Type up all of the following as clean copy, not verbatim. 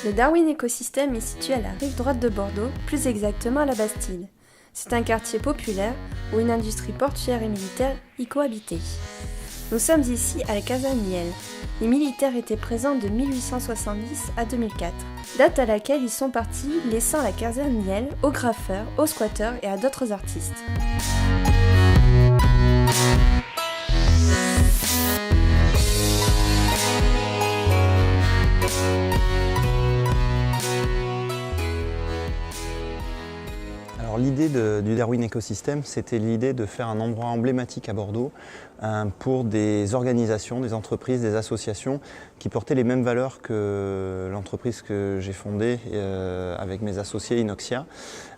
Le Darwin Écosystème est situé à la rive droite de Bordeaux, plus exactement à la Bastide. C'est un quartier populaire où une industrie portuaire et militaire y cohabitait. Nous sommes ici à la caserne Niel. Les militaires étaient présents de 1870 à 2004, date à laquelle ils sont partis, laissant la caserne Niel aux graffeurs, aux squatteurs et à d'autres artistes. Alors l'idée du Darwin Écosystème, c'était l'idée de faire un endroit emblématique à Bordeaux pour des organisations, des entreprises, des associations qui portaient les mêmes valeurs que l'entreprise que j'ai fondée avec mes associés Inoxia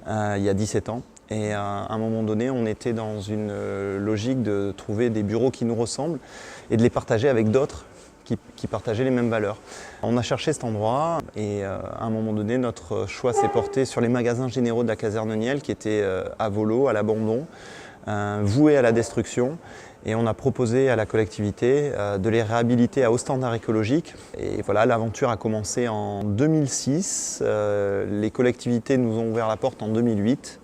il y a 17 ans. Et à un moment donné, on était dans une logique de trouver des bureaux qui nous ressemblent et de les partager avec d'autres qui partageaient les mêmes valeurs. On a cherché cet endroit et à un moment donné, notre choix s'est porté sur les magasins généraux de la caserne Niel qui étaient à volo, à l'abandon, voués à la destruction. Et on a proposé à la collectivité de les réhabiliter à haut standard écologique. Et voilà, l'aventure a commencé en 2006. Les collectivités nous ont ouvert la porte en 2008.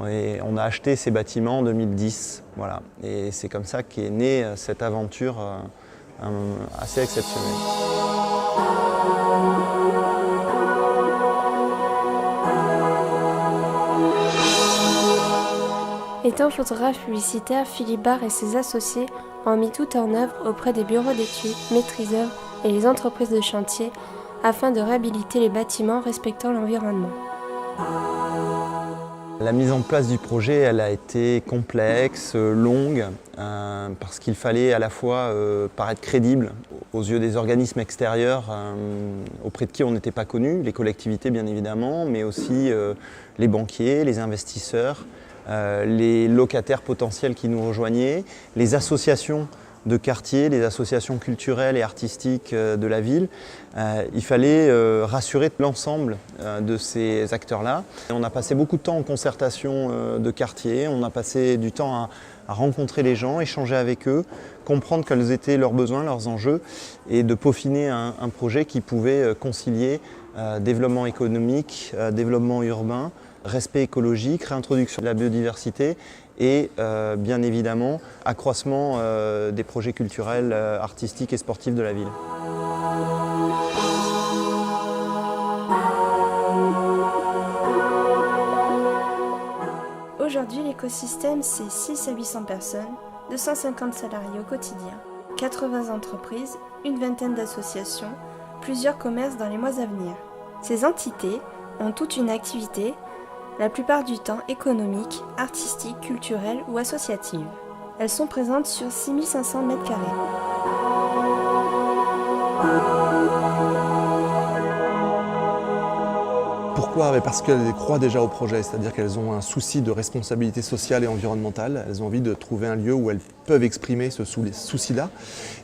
Et on a acheté ces bâtiments en 2010. Voilà. Et c'est comme ça qu'est née cette aventure assez exceptionnelle. Étant photographe publicitaire, Philippe Barre et ses associés ont mis tout en œuvre auprès des bureaux d'études, maîtriseurs et les entreprises de chantier afin de réhabiliter les bâtiments respectant l'environnement. La mise en place du projet, elle a été complexe, longue, parce qu'il fallait à la fois paraître crédible aux yeux des organismes extérieurs auprès de qui on n'était pas connu, les collectivités bien évidemment, mais aussi les banquiers, les investisseurs, les locataires potentiels qui nous rejoignaient, les associations de quartier, les associations culturelles et artistiques de la ville. Il fallait rassurer l'ensemble de ces acteurs-là. On a passé beaucoup de temps en concertation de quartier, on a passé du temps à rencontrer les gens, échanger avec eux, comprendre quels étaient leurs besoins, leurs enjeux et de peaufiner un projet qui pouvait concilier développement économique, développement urbain, respect écologique, réintroduction de la biodiversité et bien évidemment accroissement des projets culturels, artistiques et sportifs de la ville. Aujourd'hui, l'écosystème, c'est 6 à 800 personnes, 250 salariés au quotidien, 80 entreprises, une vingtaine d'associations, plusieurs commerces dans les mois à venir. Ces entités ont toute une activité, la plupart du temps économique, artistique, culturelle ou associative. Elles sont présentes sur 6500 m². Pourquoi ? Parce qu'elles croient déjà au projet, c'est-à-dire qu'elles ont un souci de responsabilité sociale et environnementale. Elles ont envie de trouver un lieu où elles peuvent exprimer ce souci-là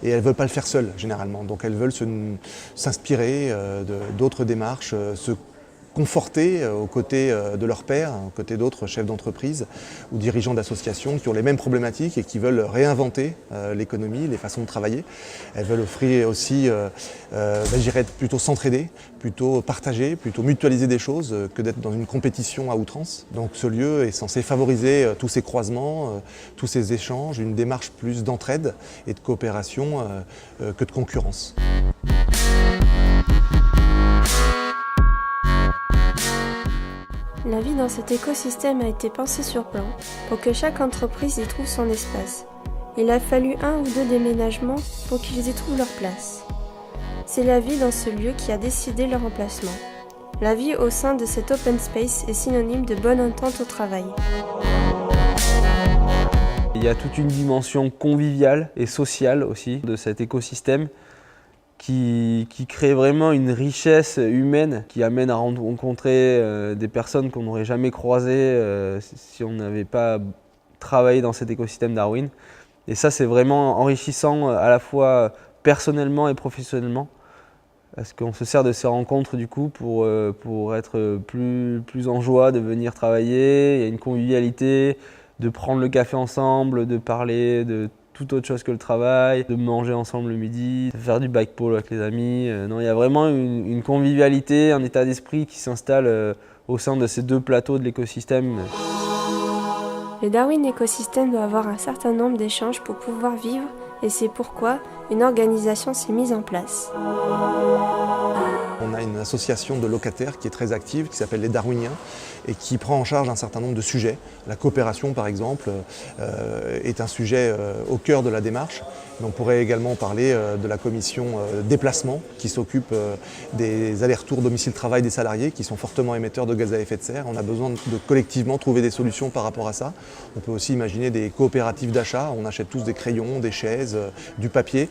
et elles ne veulent pas le faire seules généralement. Donc elles veulent s'inspirer d'autres démarches, se conforter aux côtés de leurs pairs, aux côtés d'autres chefs d'entreprise ou dirigeants d'associations qui ont les mêmes problématiques et qui veulent réinventer l'économie, les façons de travailler. Elles veulent offrir aussi, je dirais, plutôt s'entraider, plutôt partager, plutôt mutualiser des choses que d'être dans une compétition à outrance. Donc ce lieu est censé favoriser tous ces croisements, tous ces échanges, une démarche plus d'entraide et de coopération que de concurrence. La vie dans cet écosystème a été pensée sur plan pour que chaque entreprise y trouve son espace. Il a fallu 1 ou 2 déménagements pour qu'ils y trouvent leur place. C'est la vie dans ce lieu qui a décidé leur emplacement. La vie au sein de cet open space est synonyme de bonne entente au travail. Il y a toute une dimension conviviale et sociale aussi de cet écosystème qui crée vraiment une richesse humaine qui amène à rencontrer des personnes qu'on n'aurait jamais croisées si on n'avait pas travaillé dans cet écosystème Darwin. Et ça, c'est vraiment enrichissant à la fois personnellement et professionnellement parce qu'on se sert de ces rencontres du coup pour être plus en joie de venir travailler. Il y a une convivialité, de prendre le café ensemble, de parler de tout autre chose que le travail, de manger ensemble le midi, de faire du bike polo avec les amis. Non, il y a vraiment une convivialité, un état d'esprit qui s'installe au sein de ces deux plateaux de l'écosystème. Le Darwin Ecosystem doit avoir un certain nombre d'échanges pour pouvoir vivre et c'est pourquoi une organisation s'est mise en place. On a une association de locataires qui est très active, qui s'appelle les Darwiniens, et qui prend en charge un certain nombre de sujets. La coopération, par exemple, est un sujet au cœur de la démarche. Mais on pourrait également parler de la commission déplacement, qui s'occupe des allers-retours domicile-travail des salariés, qui sont fortement émetteurs de gaz à effet de serre. On a besoin de collectivement trouver des solutions par rapport à ça. On peut aussi imaginer des coopératives d'achat. On achète tous des crayons, des chaises, du papier.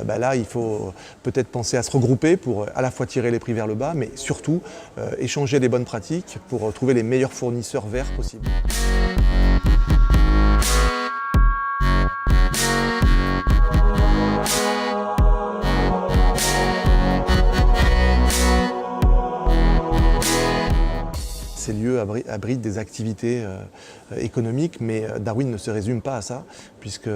Là, il faut peut-être penser à se regrouper pour à la fois tirer les prix vers le bas, mais surtout échanger des bonnes pratiques pour trouver les meilleurs fournisseurs verts possibles. Ces lieux abritent des activités économiques, mais Darwin ne se résume pas à ça, puisque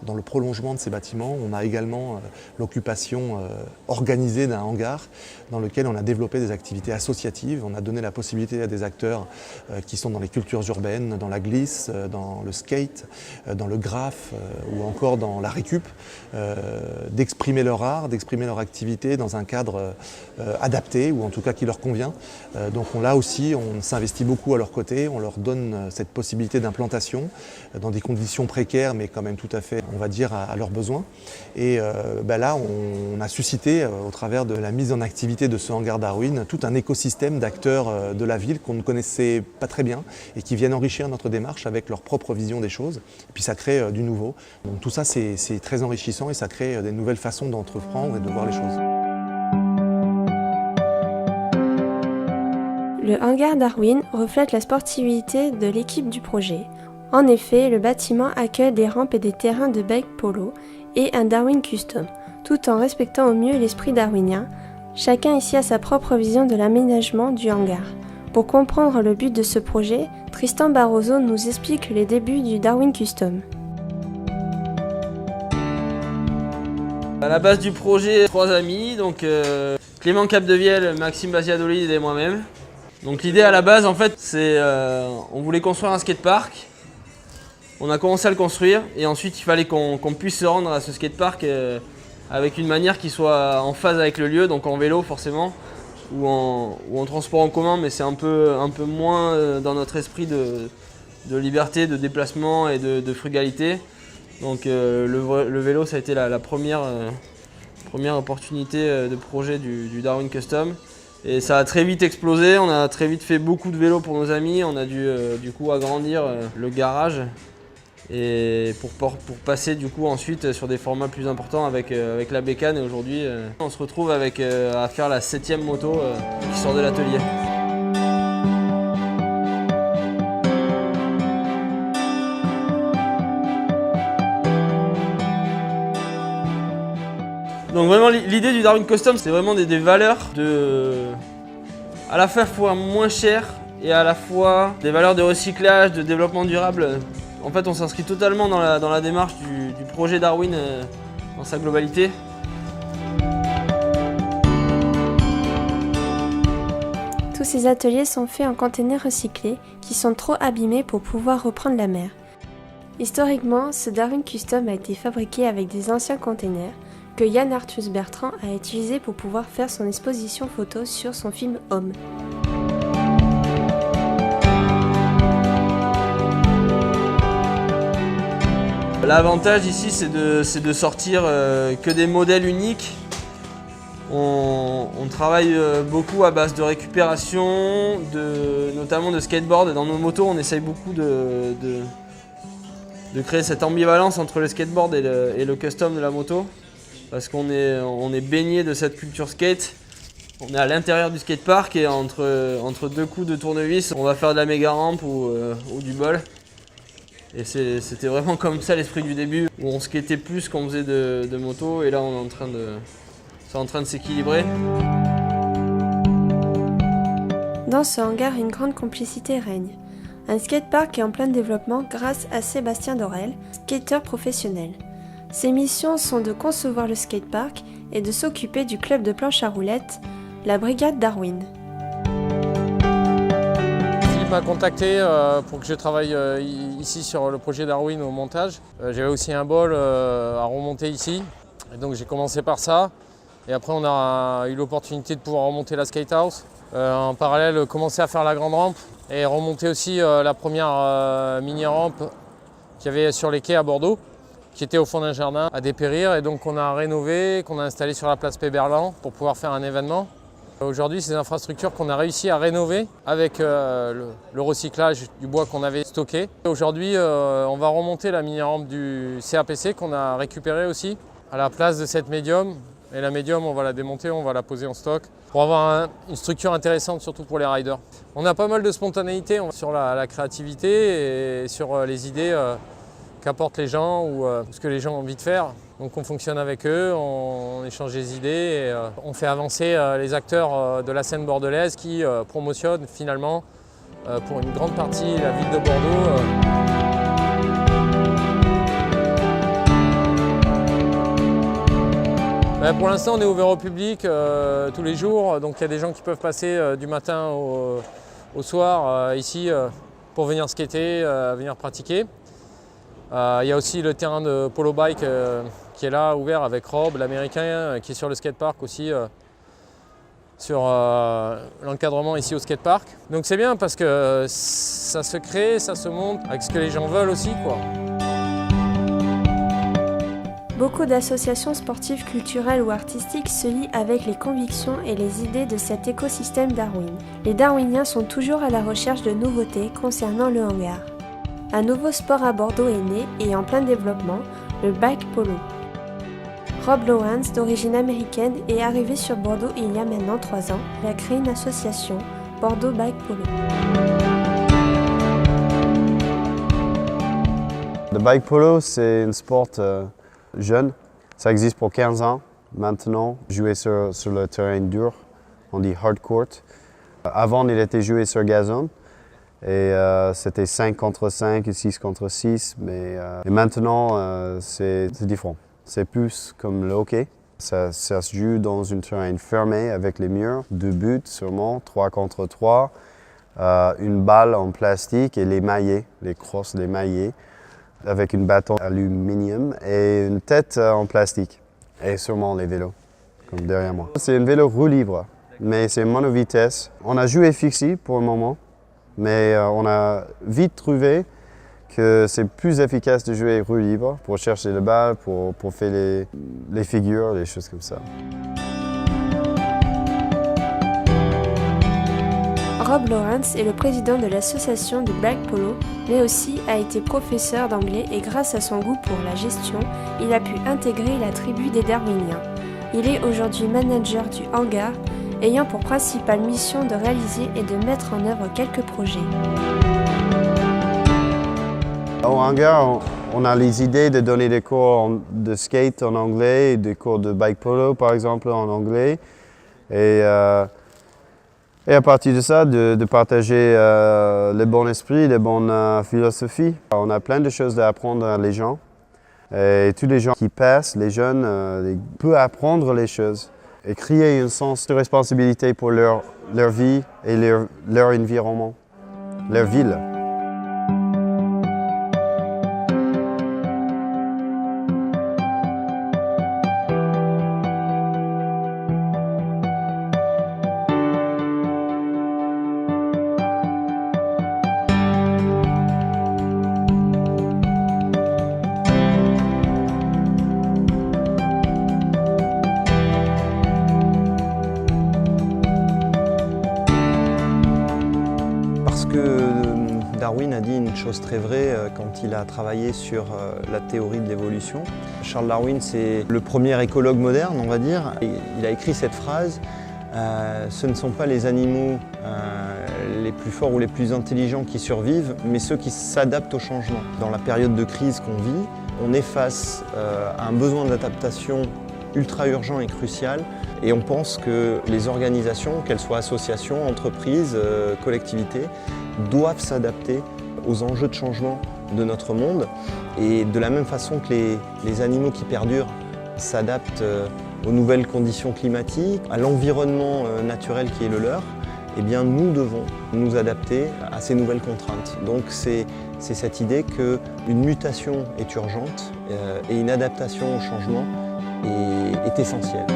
dans le prolongement de ces bâtiments, on a également l'occupation organisée d'un hangar dans lequel on a développé des activités associatives. On a donné la possibilité à des acteurs qui sont dans les cultures urbaines, dans la glisse, dans le skate, dans le graphe ou encore dans la récup, d'exprimer leur art, d'exprimer leur activité dans un cadre adapté ou en tout cas qui leur convient. Donc là aussi, on s'investit beaucoup à leur côté, on leur donne cette possibilité d'implantation dans des conditions précaires mais quand même tout à fait, on va dire, à leurs besoins. Et là, on a suscité au travers de la mise en activité de ce hangar Darwin tout un écosystème d'acteurs de la ville qu'on ne connaissait pas très bien et qui viennent enrichir notre démarche avec leur propre vision des choses. Et puis ça crée du nouveau. Donc tout ça, c'est très enrichissant et ça crée des nouvelles façons d'entreprendre et de voir les choses. Le hangar Darwin reflète la sportivité de l'équipe du projet. En effet, le bâtiment accueille des rampes et des terrains de bike polo et un Darwin Custom, tout en respectant au mieux l'esprit darwinien. Chacun ici a sa propre vision de l'aménagement du hangar. Pour comprendre le but de ce projet, Tristan Barroso nous explique les débuts du Darwin Custom. À la base du projet, 3 amis, donc Clément Capdevielle, Maxime Basiadolid et moi-même. Donc l'idée à la base, en fait, c'est on voulait construire un skatepark. On a commencé à le construire et ensuite il fallait qu'on puisse se rendre à ce skatepark avec une manière qui soit en phase avec le lieu, donc en vélo forcément, ou en transport en commun, mais c'est un peu moins dans notre esprit de liberté, de déplacement et de frugalité. Donc le vélo, ça a été la première opportunité de projet du Darwin Custom. Et ça a très vite explosé, on a très vite fait beaucoup de vélos pour nos amis, on a dû du coup agrandir le garage et pour passer du coup ensuite sur des formats plus importants avec la bécane. Et aujourd'hui on se retrouve à faire la 7e moto qui sort de l'atelier. Donc vraiment l'idée du Darwin Custom, c'est vraiment des valeurs à la fois moins chères et à la fois des valeurs de recyclage, de développement durable. En fait, on s'inscrit totalement dans la démarche du projet Darwin dans sa globalité. Tous ces ateliers sont faits en containers recyclés qui sont trop abîmés pour pouvoir reprendre la mer. Historiquement, ce Darwin Custom a été fabriqué avec des anciens containers que Yann Arthus Bertrand a utilisé pour pouvoir faire son exposition photo sur son film Homme. L'avantage ici, c'est de sortir que des modèles uniques. On travaille beaucoup à base de récupération, notamment de skateboard. Dans nos motos, on essaye beaucoup de créer cette ambivalence entre le skateboard et le custom de la moto. Parce qu'on est baigné de cette culture skate. On est à l'intérieur du skatepark et entre deux coups de tournevis, on va faire de la méga rampe ou du bol. Et c'était vraiment comme ça l'esprit du début, où on skatait plus qu'on faisait de moto, et là c'est en train de s'équilibrer. Dans ce hangar, une grande complicité règne. Un skatepark est en plein développement grâce à Sébastien Dorel, skateur professionnel. Ses missions sont de concevoir le skatepark et de s'occuper du club de planche à roulettes, la Brigade Darwin. Philippe m'a contacté pour que je travaille ici sur le projet Darwin au montage. J'avais aussi un bol à remonter ici, et donc j'ai commencé par ça. Et après on a eu l'opportunité de pouvoir remonter la skatehouse. En parallèle, commencer à faire la grande rampe et remonter aussi la première mini-rampe qu'il y avait sur les quais à Bordeaux, qui était au fond d'un jardin à dépérir, et donc qu'on a rénové, qu'on a installé sur la place Péberlan pour pouvoir faire un événement. Aujourd'hui, c'est des infrastructures qu'on a réussi à rénover avec le recyclage du bois qu'on avait stocké. Aujourd'hui, on va remonter la mini-rampe du CAPC qu'on a récupérée aussi à la place de cette médium. Et la médium, on va la démonter, on va la poser en stock pour avoir une structure intéressante, surtout pour les riders. On a pas mal de spontanéité sur la créativité et sur les idées qu'apportent les gens ou ce que les gens ont envie de faire. Donc on fonctionne avec eux, on échange des idées et on fait avancer les acteurs de la scène bordelaise qui promotionnent finalement pour une grande partie la ville de Bordeaux. Pour l'instant, on est ouvert au public tous les jours, donc il y a des gens qui peuvent passer du matin au soir ici pour venir skater, venir pratiquer. Il y a aussi le terrain de polo bike qui est là, ouvert avec Rob, l'américain, qui est sur le skatepark aussi, sur l'encadrement ici au skatepark. Donc c'est bien parce que ça se crée, ça se monte avec ce que les gens veulent aussi, quoi. Beaucoup d'associations sportives, culturelles ou artistiques se lient avec les convictions et les idées de cet écosystème Darwin. Les Darwiniens sont toujours à la recherche de nouveautés concernant le hangar. Un nouveau sport à Bordeaux est né et en plein développement, le bike polo. Rob Lawrence, d'origine américaine, est arrivé sur Bordeaux il y a maintenant 3 ans. Il a créé une association, Bordeaux Bike Polo. Le bike polo, c'est un sport jeune. Ça existe pour 15 ans maintenant, joué sur le terrain dur, on dit hard court. Avant, il était joué sur gazon. Et c'était 5 contre 5 et 6 contre 6, mais maintenant c'est différent. C'est plus comme le hockey. Ça se joue dans un terrain fermé avec les murs, 2 buts sûrement, 3 contre 3, une balle en plastique et les maillets, les crosses, les maillets, avec une bâton aluminium et une tête en plastique. Et sûrement les vélos, comme derrière moi. C'est un vélo roue libre, mais c'est monovitesse. On a joué fixie pour le moment. Mais on a vite trouvé que c'est plus efficace de jouer roue libre pour chercher le balle, pour faire les figures, les choses comme ça. Rob Lawrence est le président de l'association de bike polo, mais aussi a été professeur d'anglais et grâce à son goût pour la gestion, il a pu intégrer la tribu des Darwiniens. Il est aujourd'hui manager du hangar, ayant pour principale mission de réaliser et de mettre en œuvre quelques projets. Au hangar, on a les idées de donner des cours de skate en anglais, des cours de bike polo par exemple en anglais. Et à partir de ça, de partager le bon esprit, la bonne philosophie. On a plein de choses à apprendre à les gens. Et tous les gens qui passent, les jeunes, peuvent apprendre les choses et créer un sens de responsabilité pour leur vie et leur environnement, leur ville. Darwin a dit une chose très vraie quand il a travaillé sur la théorie de l'évolution. Charles Darwin, c'est le premier écologue moderne, on va dire. Il a écrit cette phrase « Ce ne sont pas les animaux les plus forts ou les plus intelligents qui survivent, mais ceux qui s'adaptent au changement. » Dans la période de crise qu'on vit, on est face à un besoin d'adaptation ultra urgent et crucial. Et on pense que les organisations, qu'elles soient associations, entreprises, collectivités, doivent s'adapter aux enjeux de changement de notre monde. Et de la même façon que les animaux qui perdurent s'adaptent aux nouvelles conditions climatiques, à l'environnement naturel qui est le leur, eh bien nous devons nous adapter à ces nouvelles contraintes. Donc c'est cette idée qu'une mutation est urgente et une adaptation au changement est essentielle.